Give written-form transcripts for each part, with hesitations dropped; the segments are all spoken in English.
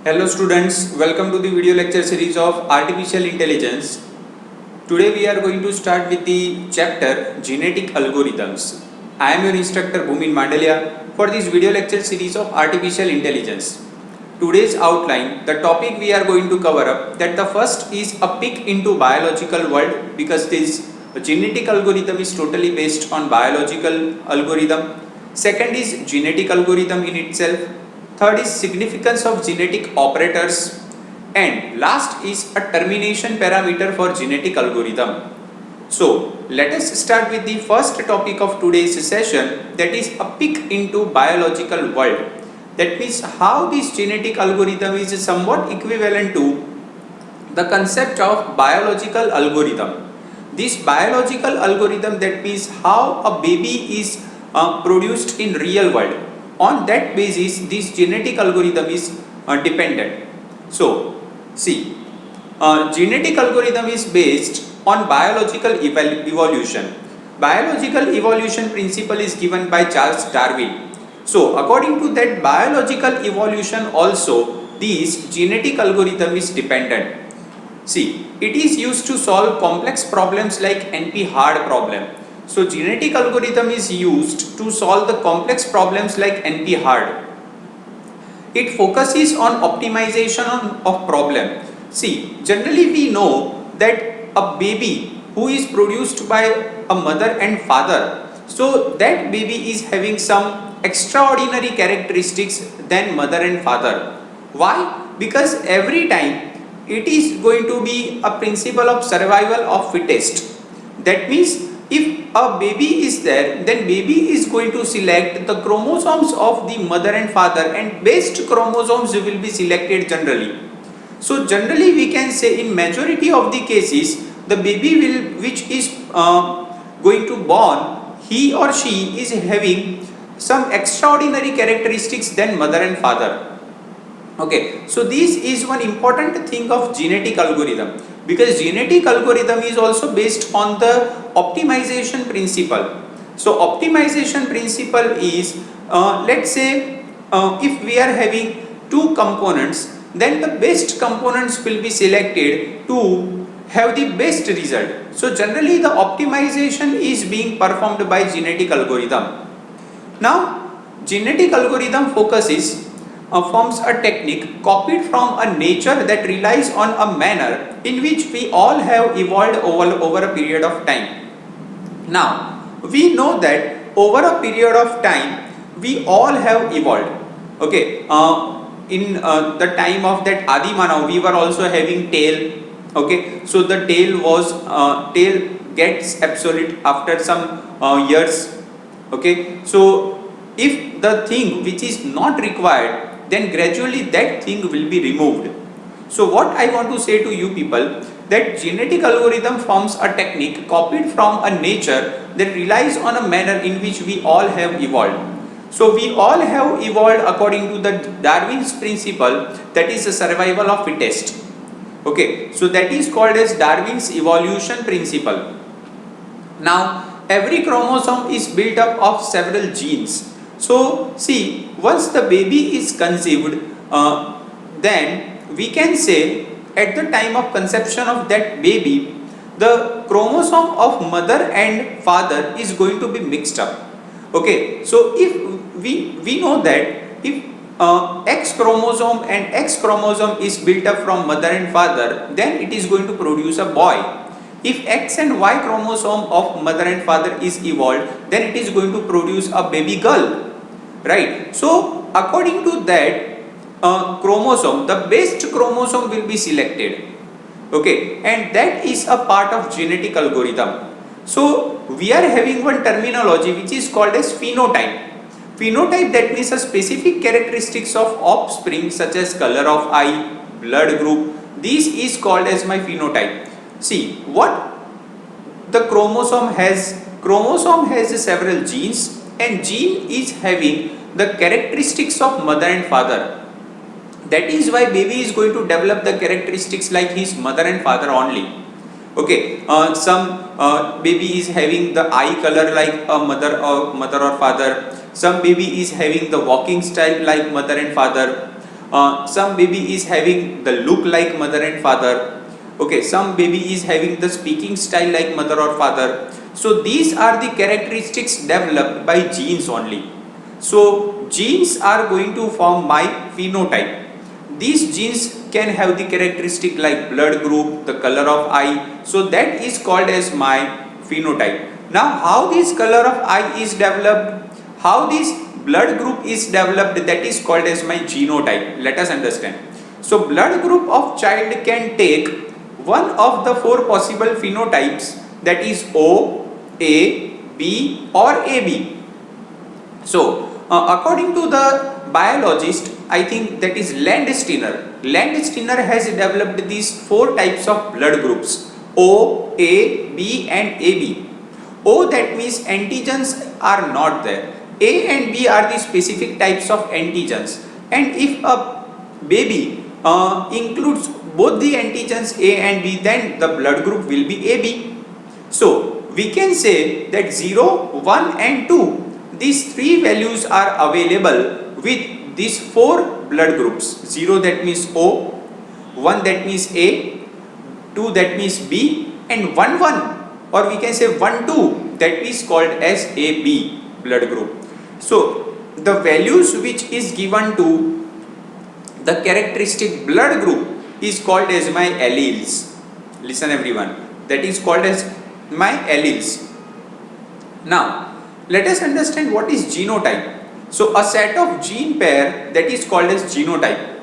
Hello students, welcome to the video lecture series of Artificial Intelligence. Today we are going to start with the chapter Genetic Algorithms. I am your instructor Bhumin Mandalia for this video lecture series of Artificial Intelligence. Today's outline, the topic we are going to cover up, that the first is a peek into biological world, because this genetic algorithm is totally based on biological algorithm. Second is genetic algorithm in itself. Third is significance of genetic operators, and last is a termination parameter for genetic algorithm. So let us start with the first topic of today's session, that is a peek into biological world. That means how this genetic algorithm is somewhat equivalent to the concept of biological algorithm. This biological algorithm, that means how a baby is produced in real world. On that basis, this genetic algorithm is dependent. So, see, genetic algorithm is based on biological evolution. Biological evolution principle is given by Charles Darwin. So, according to that biological evolution also, this genetic algorithm is dependent. See, it is used to solve complex problems like NP-hard problem. So genetic algorithm is used to solve the complex problems like NP-hard. It focuses on optimization of problem. See, generally we know that a baby who is produced by a mother and father, so that baby is having some extraordinary characteristics than mother and father. Why? Because every time it is going to be a principle of survival of fittest. That means if a baby is there, then baby is going to select the chromosomes of the mother and father, and best chromosomes will be selected generally. So generally we can say in majority of the cases, the baby which is going to born, he or she is having some extraordinary characteristics than mother and father. Okay, so this is one important thing of genetic algorithm, because genetic algorithm is also based on the optimization principle. So optimization principle is, let's say if we are having two components, then the best components will be selected to have the best result. So generally the optimization is being performed by genetic algorithm. Now genetic algorithm focuses forms a technique copied from a nature that relies on a manner in which we all have evolved over a period of time. Now, we know that over a period of time, we all have evolved. Okay, in the time of that Adi Manav, we were also having tail. Okay, so the tail gets obsolete after some years. Okay, so if the thing which is not required, then gradually that thing will be removed. So what I want to say to you people, that genetic algorithm forms a technique copied from a nature that relies on a manner in which we all have evolved. So we all have evolved according to the Darwin's principle, that is the survival of fittest. Okay, so that is called as Darwin's evolution principle. Now every chromosome is built up of several genes. So see, once the baby is conceived, then we can say at the time of conception of that baby, the chromosome of mother and father is going to be mixed up. Okay, so if we know that if X chromosome and X chromosome is built up from mother and father, then it is going to produce a boy. If X and Y chromosome of mother and father is evolved, then it is going to produce a baby girl. Right, so according to that chromosome, the best chromosome will be selected. Okay, and that is a part of genetic algorithm. So we are having one terminology which is called as phenotype. Phenotype, that means a specific characteristics of offspring such as color of eye, blood group. This is called as my phenotype. See what the chromosome has. Chromosome has several genes, and gene is having the characteristics of mother and father. That is why baby is going to develop the characteristics like his mother and father only. Okay, some baby is having the eye color like a mother or father. Some baby is having the walking style like mother and father. some baby is having the look like mother and father. Okay, some baby is having the speaking style like mother or father. So these are the characteristics developed by genes only. So genes are going to form my phenotype. These genes can have the characteristic like blood group, the color of eye. So that is called as my phenotype. Now how this color of eye is developed, how this blood group is developed, that is called as my genotype. Let us understand. So blood group of child can take one of the four possible phenotypes, that is O, A, B or AB. So according to the biologist, I think that is Landsteiner. Landsteiner has developed these four types of blood groups: O, A, B and AB. O, that means antigens are not there. A and B are the specific types of antigens, and if a baby includes both the antigens A and B, then the blood group will be AB. So we can say that 0, 1 and 2, these three values are available with these four blood groups. 0 that means O, 1 that means A, 2 that means B and 1 1, or we can say 1 2, that is called as AB blood group. So the values which is given to the characteristic blood group is called as my alleles. Listen everyone, that is called as my alleles. Now let us understand what is genotype. So a set of gene pair, that is called as genotype,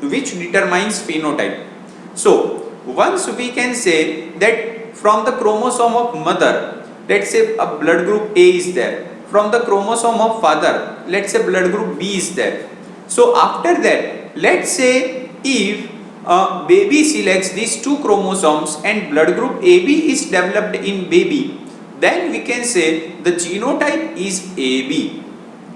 which determines phenotype. So once we can say that from the chromosome of mother, let's say a blood group A is there. From the chromosome of father, let's say blood group B is there. So after that, let's say if baby selects these two chromosomes and blood group AB is developed in baby, then we can say the genotype is AB.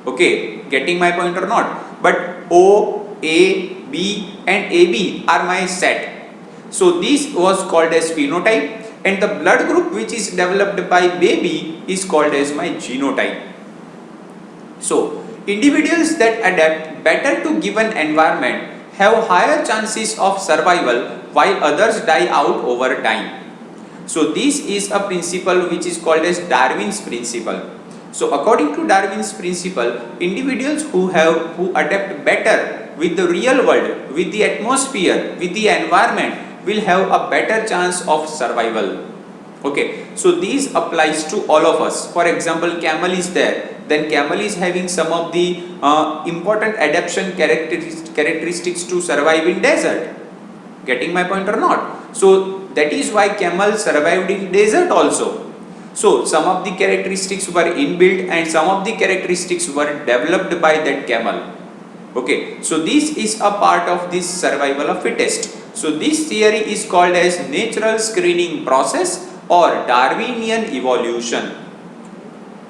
Okay, getting my point or not? But O, A, B and AB are my set. So this was called as phenotype, and the blood group which is developed by baby is called as my genotype. So individuals that adapt better to given environment have higher chances of survival, while others die out over time. So this is a principle which is called as Darwin's principle. So according to Darwin's principle, individuals who adapt better with the real world, with the atmosphere, with the environment, will have a better chance of survival. Okay, so this applies to all of us. For example, camel is there, then camel is having some of the important adaptation characteristics to survive in desert. Getting my point or not? So that is why camel survived in desert also. So some of the characteristics were inbuilt and some of the characteristics were developed by that camel. Okay, so this is a part of this survival of fittest. So this theory is called as natural screening process or Darwinian evolution.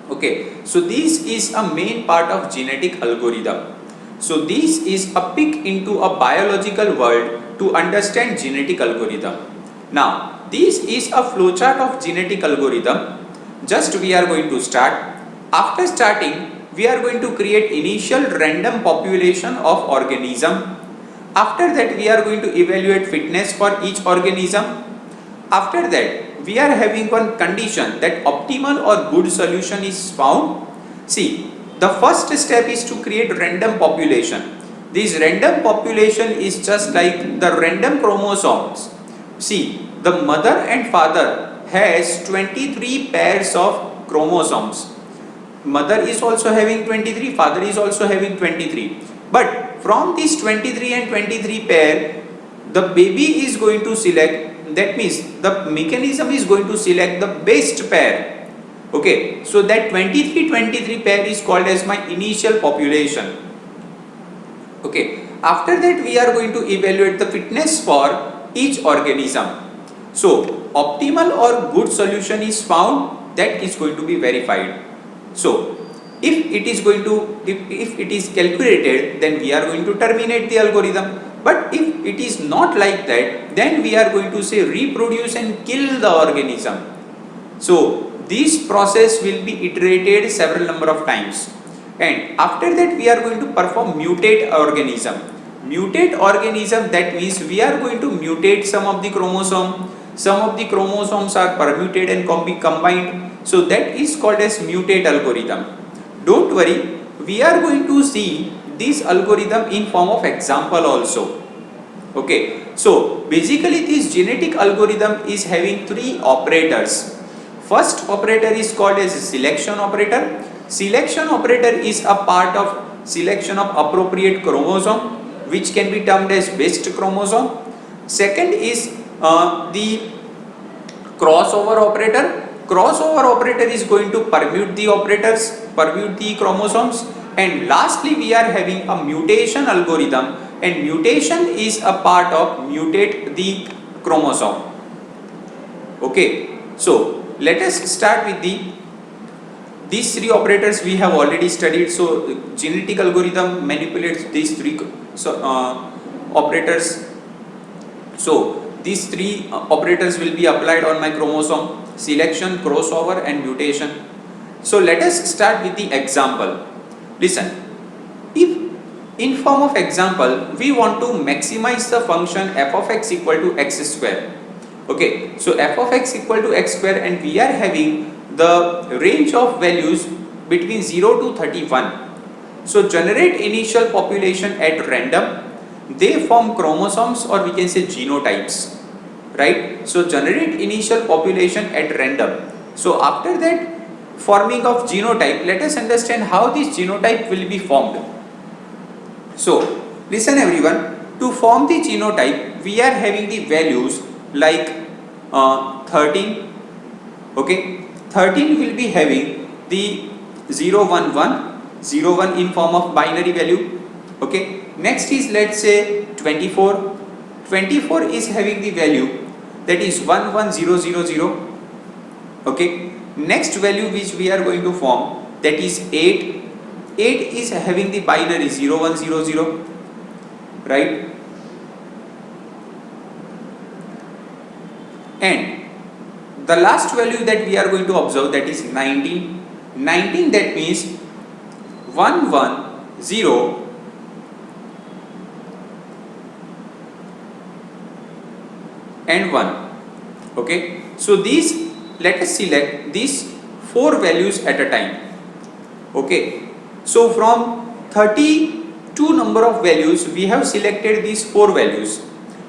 Okay, so this is a main part of genetic algorithm. So this is a peek into a biological world to understand genetic algorithm. Now this is a flowchart of genetic algorithm. Just we are going to start. After starting, we are going to create initial random population of organism. After that, we are going to evaluate fitness for each organism. After that, we are having one condition that optimal or good solution is found. See, the first step is to create random population. This random population is just like the random chromosomes. See, the mother and father has 23 pairs of chromosomes. Mother is also having 23, father is also having 23. But from these 23 and 23 pair, the baby is going to select, that means the mechanism is going to select the best pair. Okay, so that 23 pair is called as my initial population. Okay, after that we are going to evaluate the fitness for each organism. So optimal or good solution is found, that is going to be verified. So if it is calculated, then we are going to terminate the algorithm. But if it is not like that, then we are going to say reproduce and kill the organism. So this process will be iterated several number of times, and after that we are going to perform mutate organism. Mutate organism, that means we are going to mutate some of the chromosome. Some of the chromosomes are permuted and combined. So that is called as mutate algorithm. Don't worry, we are going to see this algorithm in form of example also. Okay, so basically this genetic algorithm is having three operators. First operator is called as selection operator. Selection operator is a part of selection of appropriate chromosome, which can be termed as best chromosome. Second is the crossover operator. Crossover operator is going to permute the operators, permute the chromosomes. And lastly, we are having a mutation algorithm, and mutation is a part of mutate the chromosome. Okay, so let us start with these three operators we have already studied. So genetic algorithm manipulates these three operators. So these three operators will be applied on my chromosome: selection, crossover and mutation. So let us start with the example. Listen, if in form of example we want to maximize the function f of x equal to x square. Okay, so f of x equal to x square, and we are having the range of values between 0 to 31. So generate initial population at random. They form chromosomes, or we can say genotypes, right? So generate initial population at random. So after that forming of genotype, let us understand how this genotype will be formed. So listen everyone, to form the genotype we are having the values like 13. Okay, 13 will be having the 0 1 1, 0 1 in form of binary value. Okay, next is, let's say, 24. 24 is having the value that is 1 1 0 0 0. Okay, next value which we are going to form, that is 8. 8 is having the binary 0 1 0 0, right? And the last value that we are going to observe, that is 19. 19, that means 1 1 0 and 1. Okay, so these, let us select these 4 values at a time. Okay, so from 32 number of values we have selected these 4 values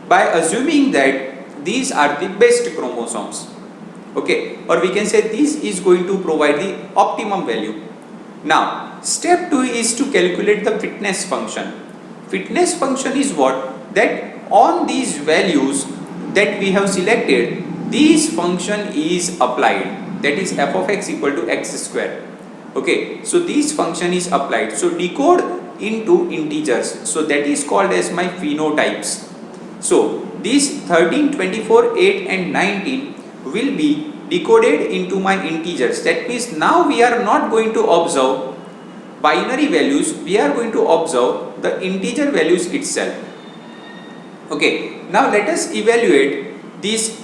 by assuming that these are the best chromosomes. Okay, or we can say this is going to provide the optimum value. Now step 2 is to calculate the fitness function. Fitness function is what? That on these values that we have selected, this function is applied, that is f of x equal to x square. Okay, so this function is applied. So decode into integers, so that is called as my phenotypes. So these 13, 24, 8 and 19 will be decoded into my integers. That means now we are not going to observe binary values, we are going to observe the integer values itself. Okay, now let us evaluate this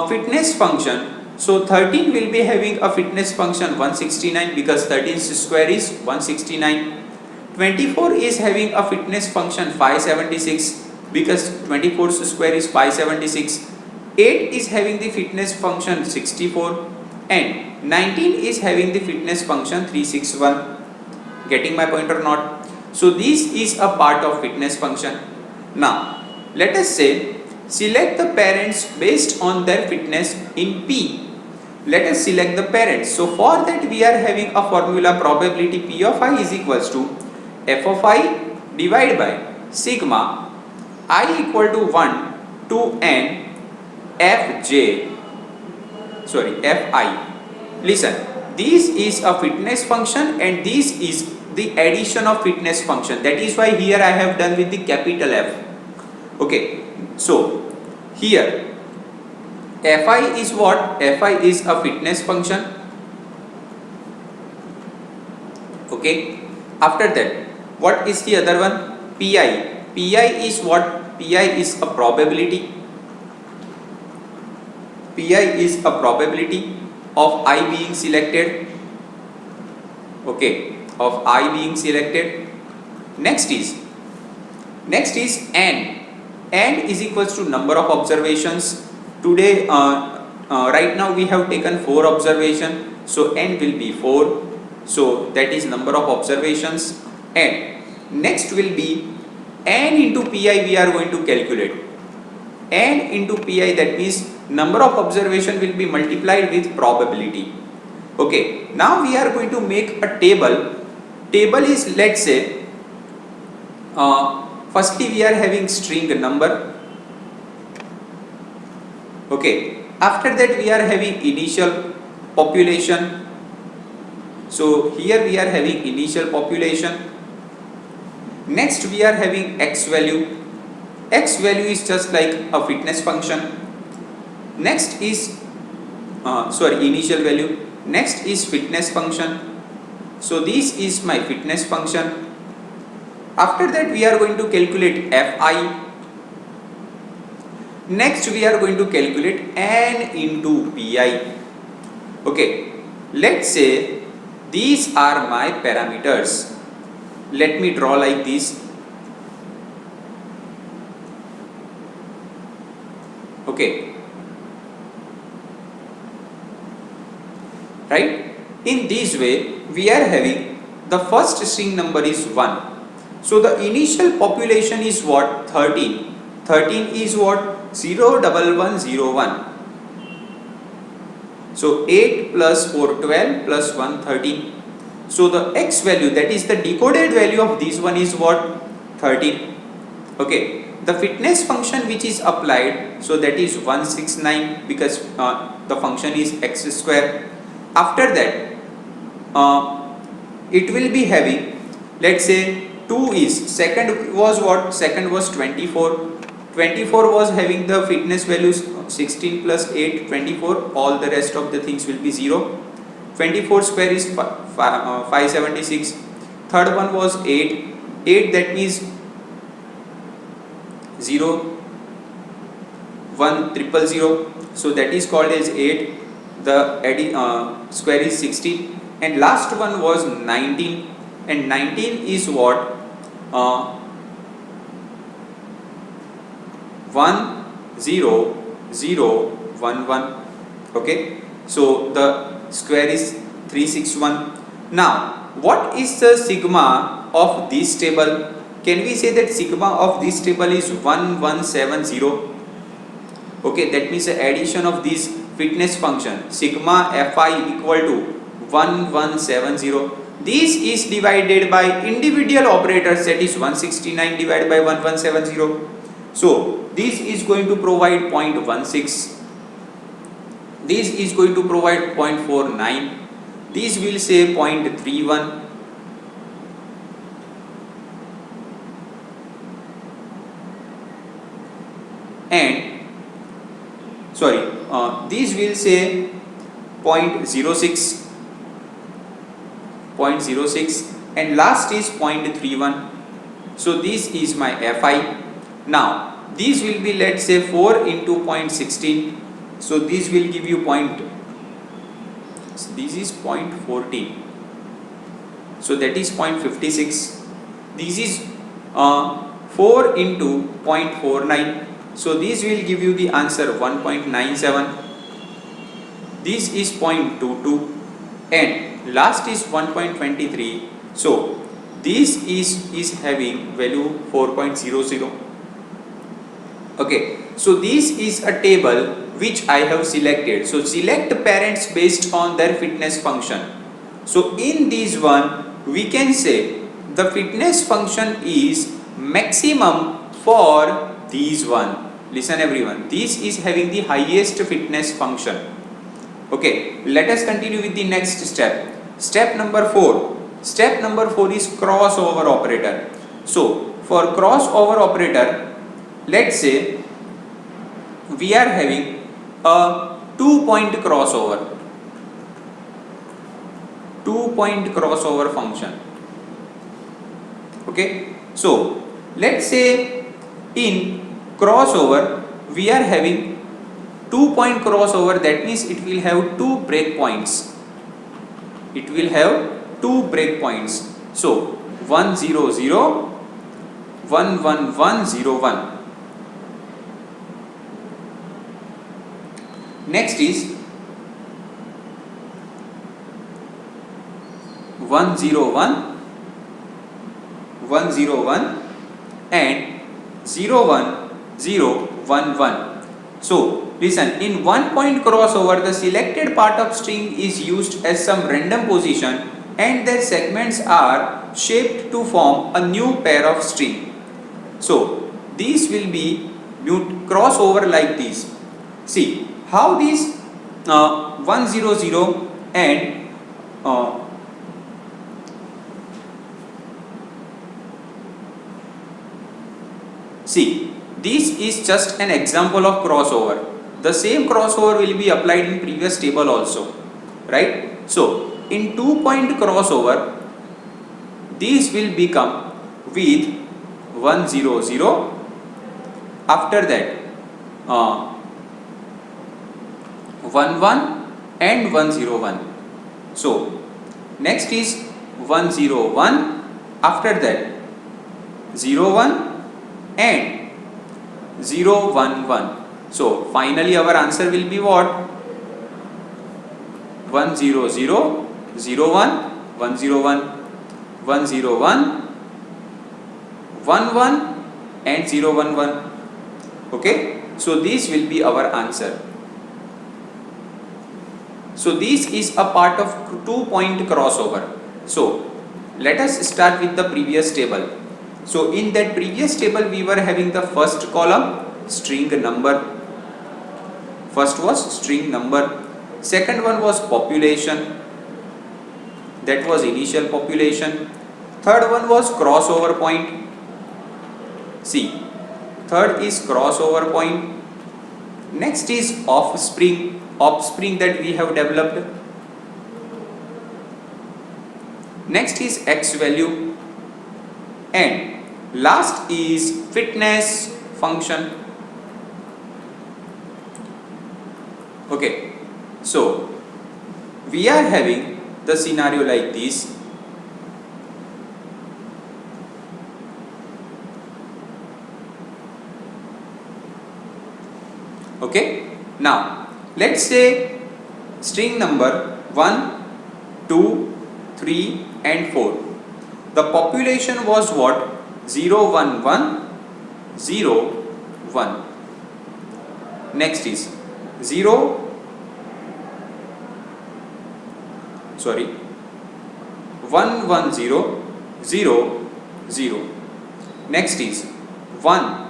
fitness function. So 13 will be having a fitness function 169, because 13 square is 169. 24 is having a fitness function 576, because 24 square is 576. 8 is having the fitness function 64, and 19 is having the fitness function 361. Getting my point or not? So this is a part of fitness function. Now let us say select the parents based on their fitness in P. Let us select the parents. So for that we are having a formula, probability P of I is equals to f of I divided by sigma I equal to 1 to n fj, fi. Listen, this is a fitness function and this is the addition of fitness function. That is why here I have done with the capital F. Okay, so here fi is what? Fi is a fitness function. Okay, after that what is the other one? Pi. Pi is what? Pi is a probability. Pi is a probability of I being selected. Okay, of I being selected. Next is Next is n. N is equals to number of observations. Today right now we have taken 4 observation, so n will be 4, so that is number of observations. And next will be n into pi. We are going to calculate n into pi, that means number of observation will be multiplied with probability. Okay, now we are going to make a table. Table is, let's say, firstly we are having string number. Okay, after that we are having initial population. So here we are having initial population. Next we are having x value. X value is just like a fitness function. Next is initial value. Next is fitness function. So this is my fitness function. After that we are going to calculate fi. Next we are going to calculate n into pi. Okay, let's say these are my parameters. Let me draw like this. Okay, right? In this way we are having the first string number is 1. So the initial population is what? 13. 13 is what? 01101. So 8 plus 4 12 plus 1 13. So the x value, that is the decoded value of this one, is what? 13. Okay, the fitness function which is applied, so that is 169, because the function is x square. After that it will be having, let's say 2 is, second was what? Second was 24. 24 was having the fitness values 16 plus 8 24. All the rest of the things will be 0. 24 square is 576. Third one was 8. 8, that means 0 1 000, so that is called as 8. The square is 16. And last one was 19, and 19 is what? 10011. Okay, so the square is 361. Now what is the sigma of this table? Can we say that sigma of this table is 1170? Okay, that means the addition of this fitness function sigma fi equal to 1170. This is divided by individual operators, that is 169 divided by 1170. So this is going to provide 0.16. This is going to provide 0.49. This will say 0.31. And this will say 0.06. 0.06, and last is 0.31. So this is my fi. Now this will be, let's say, 4 into 0.16. So this will give you this is 0.14. So that is 0.56. This is 4 into 0.49. So this will give you the answer 1.97. This is 0.22, and last is 1.23. So this is having value 4.00. Okay, so this is a table which I have selected. So select parents based on their fitness function. So in this one we can say the fitness function is maximum for these one. Listen everyone, this is having the highest fitness function. Okay, let us continue with the next step. Step number 4. Step number 4 is crossover operator. So for crossover operator, let's say we are having a 2-point crossover. 2-point crossover function. Okay, so let's say in crossover we are having 2-point crossover, that means it will have 2 breakpoints. It will have 2 breakpoints. So 100, 11101. Next is 101 101 and 01011. So listen, in one point crossover, the selected part of string is used as some random position and their segments are shaped to form a new pair of string. So these will be crossover like this. See how these 100 and see, this is just an example of crossover. The same crossover will be applied in previous table also, right? So in 2-point crossover, these will become with 100. After that 11 and 101. So next is 101. After that 01 and 011. So finally our answer will be what? 100, 01, 101, 101, 11 and 011. Okay, so this will be our answer. So this is a part of 2-point crossover. So let us start with the previous table. So in that previous table we were having the first column string number. First was string number. Second one was population. That was initial population. Third one was crossover point. See, third is crossover point. Next is offspring that we have developed. Next is x value. And last is fitness function. Okay, so we are having the scenario like this. Okay, now let's say string number 1, 2, 3 and 4. The population was what? 011, 01. Next is 110. Next is 1.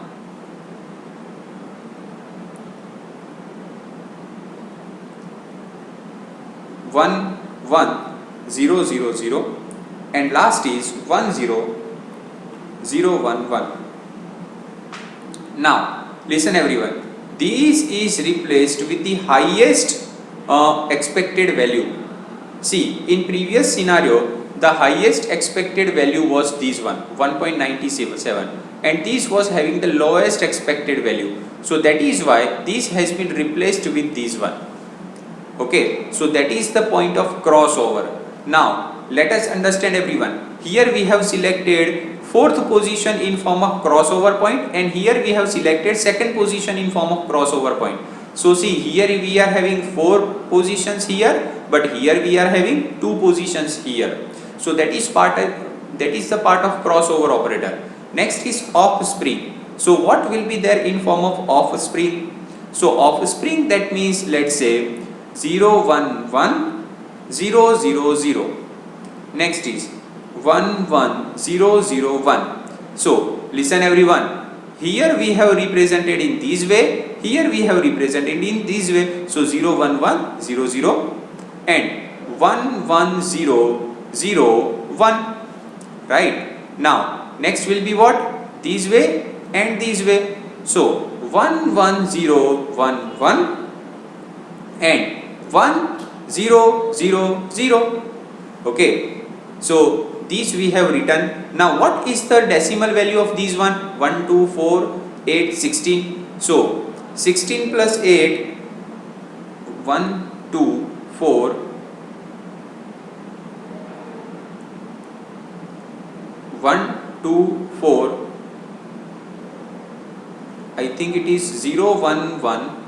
11000 and last is 10011. Now listen everyone, this is replaced with the highest expected value. See, in previous scenario the highest expected value was this one, 1.97, and this was having the lowest expected value. So that is why this has been replaced with this one. Okay, so that is the point of crossover. Now let us understand everyone. Here we have selected fourth position in form of crossover point, and here we have selected second position in form of crossover point. So see, here we are having 4 positions here, but here we are having 2 positions here. So that is the part of crossover operator. Next is offspring. So what will be there in form of offspring? So offspring, that means let's say 011 000. Next is 11001. So listen everyone, here we have represented in this way, here we have represented in this way. So 01100 and 11001. Right, now next will be what? This way and this way. So 11011 and 1000. Okay, so these we have written. Now what is the decimal value of these one? 1 2 4 8 16. So 16 plus 8, 1 2 4 1 2 4 think it is 0 1 1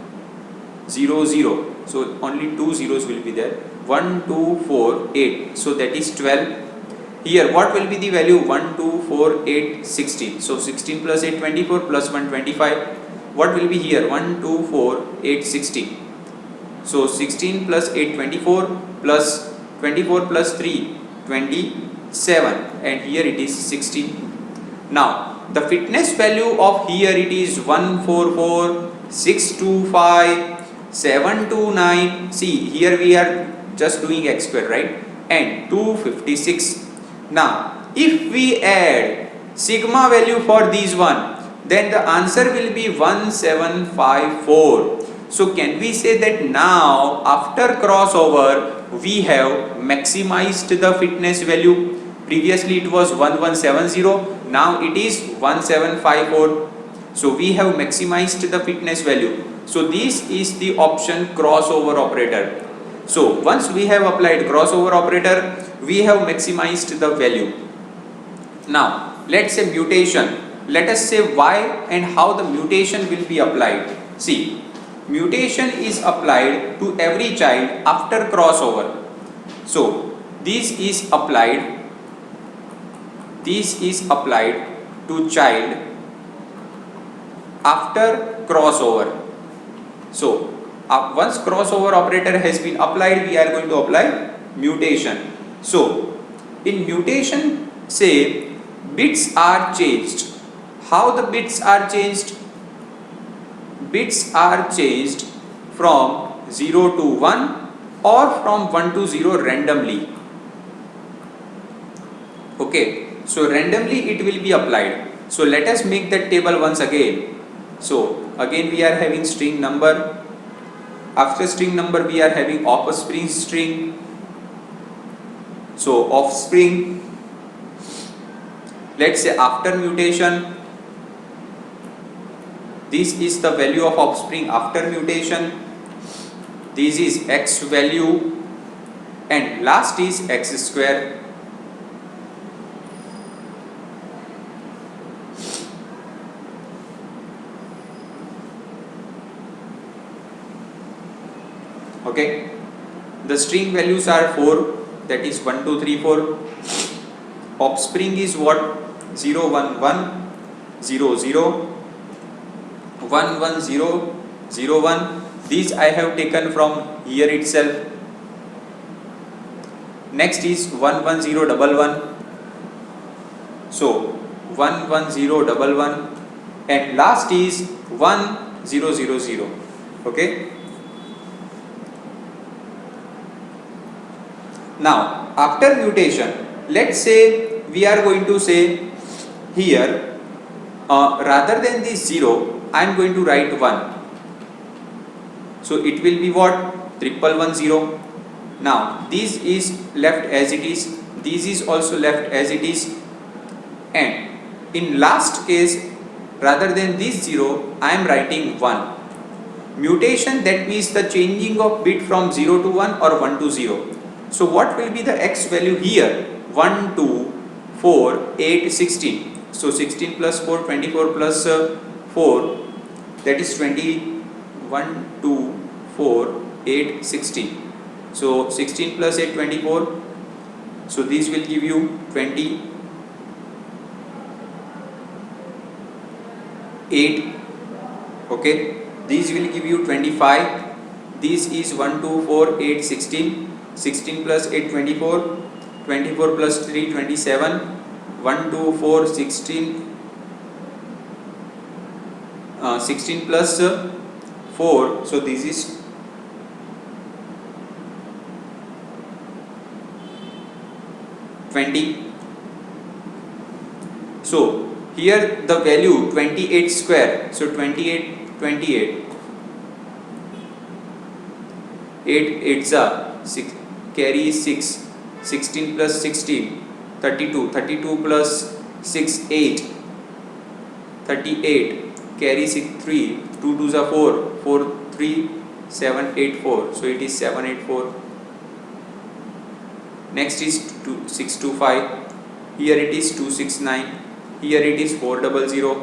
0 0, so only two zeros will be there. 1 2 4 8, so that is 12. Here what will be the value? 1 2 4 8 16, so 16 plus 8 24 plus 1 25. What will be here? 1 2 4 8 16, so 16 plus 8 24 plus 24 plus 3 27, and here it is 16. Now the fitness value of here it is 144 625 729. See, here we are just doing x square, right? And 256. Now if we add sigma value for these one, then the answer will be 1754. So can we say that now after crossover we have maximized the fitness value? Previously it was 1170, now it is 1754. So we have maximized the fitness value. So this is the option crossover operator. So once we have applied crossover operator, we have maximized the value. Now let's say mutation. Let us say why and how the mutation will be applied. See, mutation is applied to every child after crossover. So this is applied to child after crossover. So once crossover operator has been applied, we are going to apply mutation. So in mutation, say bits are changed. How the bits are changed? Bits are changed from 0 to 1 or from 1 to 0 randomly. Okay, so randomly it will be applied. So let us make that table once again. So again we are having string number. After string number we are having offspring string. So offspring, let's say after mutation, this is the value of offspring after mutation, this is x value, and last is x square. Okay, the string values are 4, that is 1 2 3 4. Offspring is what? 0 1 1 0 0 1 1 0 0 1. These I have taken from here itself. Next is 1 1 0 1 1. So 1 1 0 1 1, and last is 1 0 0 0. Okay. Now after mutation, let's say we are going to say here rather than this 0, I am going to write 1. So it will be what? 1110. Now this is left as it is, this is also left as it is, and in last case rather than this 0 I am writing 1. Mutation, that means the changing of bit from 0 to 1 or 1 to 0. So what will be the x value here? 1 2 4 8 16. So 16 plus 4 24 plus 4, that is 20. 1 2 4 8 16. So 16 plus 8 24. So this will give you 28. Okay, these will give you 25. This is 1 2 4 8 16. 16 plus 8 24. 24 plus 3 27. 1 2 4 16. 16 plus 4, so this is 20. So here the value 28 square, so 28 8 8s are 6, carry 6, 16 plus 16 32, 32 plus 6 8, 38, carry 6 3, 2 2s are 4, 4 3 7 8 4, so it is 784. Next is 625. Here it is 269. Here it is 400.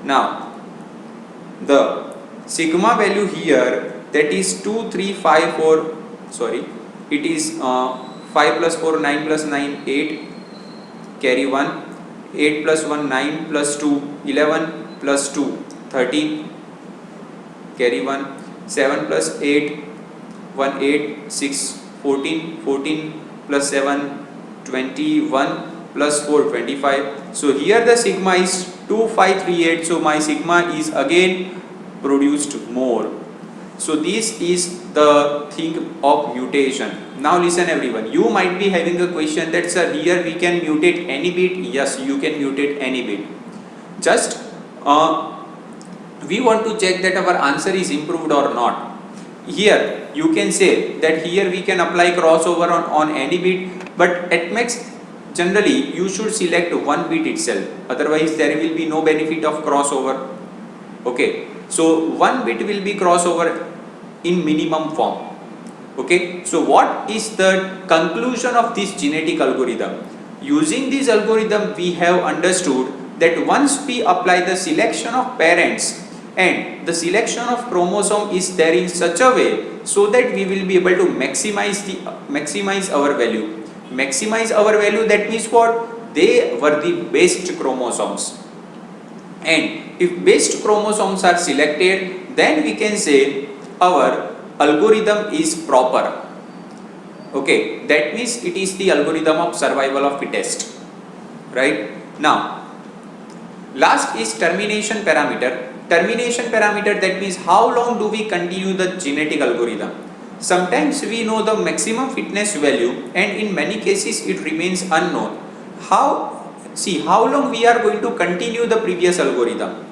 Now the sigma value here, that is 2 3 5 4, sorry, it is 5 plus 4 9 plus 9 8, carry 1, 8 plus 1 9 plus 2 11 plus 2 13, carry 1, 7 plus 8 1 8 6 14, 14 plus 7 21 plus 4 25. So here the sigma is 2538, so my sigma is again produced more. So this is the thing of mutation. Now listen everyone, you might be having a question that sir, here we can mutate any bit. Yes, you can mutate any bit. Just we want to check that our answer is improved or not. Here you can say that here we can apply crossover on any bit, but at max generally you should select one bit itself, otherwise there will be no benefit of crossover. Okay, so one bit will be crossover in minimum form. Okay, so what is the conclusion of this genetic algorithm? Using this algorithm we have understood that once we apply the selection of parents and the selection of chromosome is there in such a way so that we will be able to maximize our value. Maximize our value, that means what? They were the best chromosomes, and if best chromosomes are selected, then we can say our algorithm is proper. Okay, that means it is the algorithm of survival of fittest. Right? Now, last is termination parameter. Termination parameter, that means how long do we continue the genetic algorithm. Sometimes we know the maximum fitness value and in many cases it remains unknown. How long we are going to continue the previous algorithm.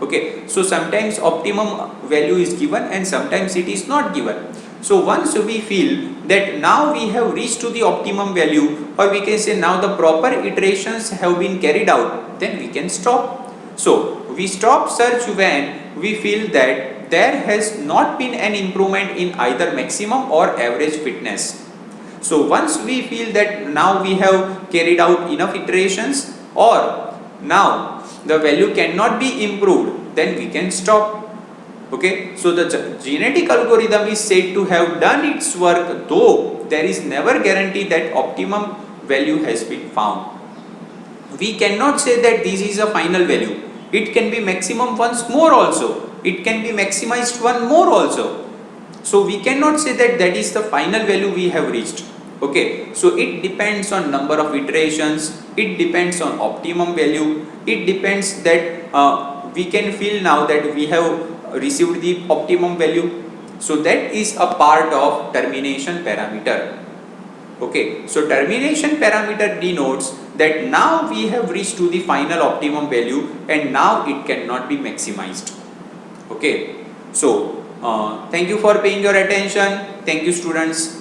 Okay, so sometimes optimum value is given and sometimes it is not given. So once we feel that now we have reached to the optimum value, or we can say now the proper iterations have been carried out, then we can stop. So we stop search when we feel that there has not been an improvement in either maximum or average fitness. So once we feel that now we have carried out enough iterations or now the value cannot be improved, then we can stop. Okay, so the genetic algorithm is said to have done its work, though there is never guarantee that optimum value has been found. We cannot say that this is a final value. It can be maximum once more also. It can be maximized one more also. So we cannot say that that is the final value we have reached. Okay, so it depends on number of iterations. It depends on optimum value. It depends that we can feel now that we have received the optimum value. So that is a part of termination parameter. Okay, so termination parameter denotes that now we have reached to the final optimum value and now it cannot be maximized. Okay, so thank you for paying your attention. Thank you students.